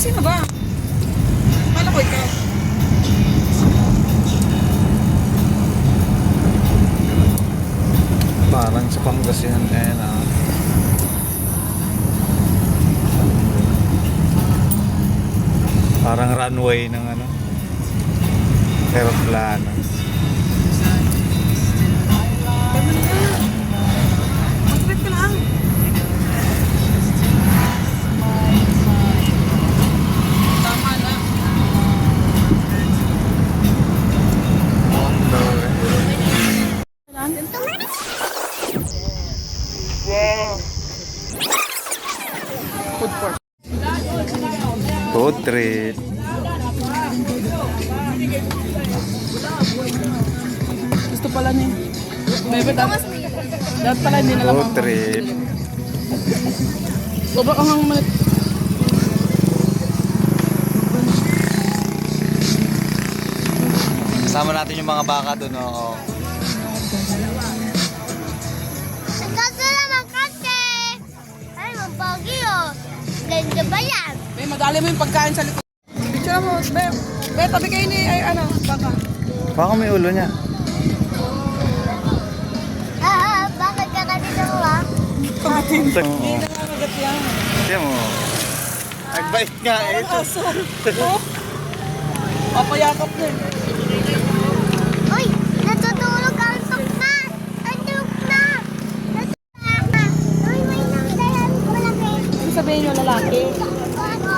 sino ba? Kala ko ikaw. Parang sa Pangasinan eh na. Parang runway ng ano. Aeroplano. Mag-trip ka lang. Tama na. Food court. Food trip. Gusto pala ni Bebe, dapat pala hindi na lang Food trip. sobrang anghang malit. Kasama natin yung mga baka doon, oo. Nagkasa naman kasi. Ay, mabagi oh. Ganda ba yan? Be, madali mo yung pagkain sa likod. Picture mo, Be. Be, tabi kayo ni, ay ano, baka. Baka may ulo niya. Bakit ka kanina mo ah? Pagkatin. Oo. Hindi na nga magat yan. Siya mo. Nagbait nga eh. Aso. Oh. Papayakap na eh. Uy, natutulog ang tok na. Antok na. Natutulog na. Uy, may nangdayan ko lang eh. Ano sabihin nyo, lalaki? Ano?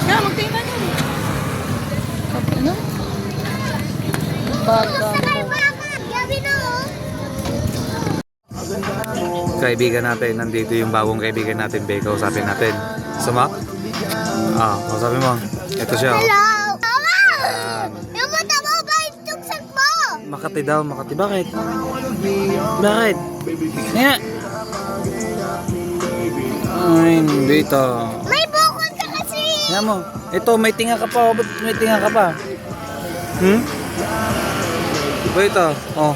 Kaya, magtingnan nyo. Ano? Baka. Sakay baka. Gabi na oh. Kaibigan natin, nandito yung bagong kaibigan natin, Be. Kausapin natin. Sama? Ah, kausapin mo. Ito siya, oh. Hello. Mama! Yung mata mo ba yung tuksak mo? Makati daw, Makati. Bakit? Bakit? Nga. Ay, hindi ito. May bukod ka kasi. Nga mo. Ito, may tinga ka pa. Oh. Ba't may tinga ka pa? Hmm? Ba ito? Oh.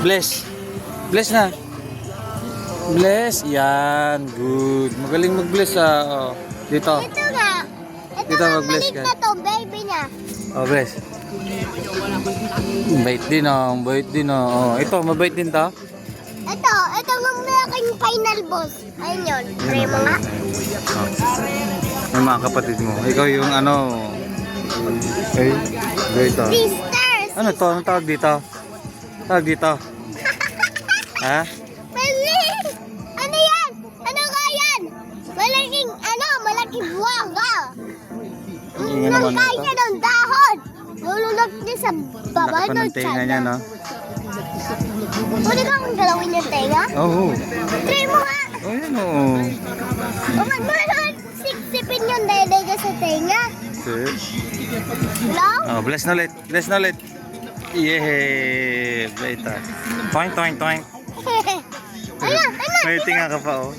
Bless. Bless na. Bless. Yan. Good. Magaling mag-bless ah. Oh. Dito. Ito nga. Ito Dito, nga mag-bless malit ka. na to, baby niya. Oh, bless. Bait din oh. Bait din oh. Oh. Ito, mabait din to. Ito nga malaking final boss. Ayun yun. Try mo nga. Oh. Yung mga kapatid mo. Ikaw yung ano. Okay. Dito. Sisters. Ano to? Anong tawag dito? Tawag dito? Ha? Mali! Ano yan? Ano nga yan? Malaking buwaga. Ingin naman Nangkain ito. ka ng dahon. Nulunod niya sa baba Laki pa ng ng tenga niya, no? Pwede ka akong galawin yung tenga? Oo. Try mo nga. Oh, yan oo. Huwag mo naman siksipin yung dede ka sa tenga. Okay. Hello? Oh, bless na ulit. Bless na ulit. Yehey! Bless ta. Toink, toink, toink. Ano? May tinga ka pa, oh.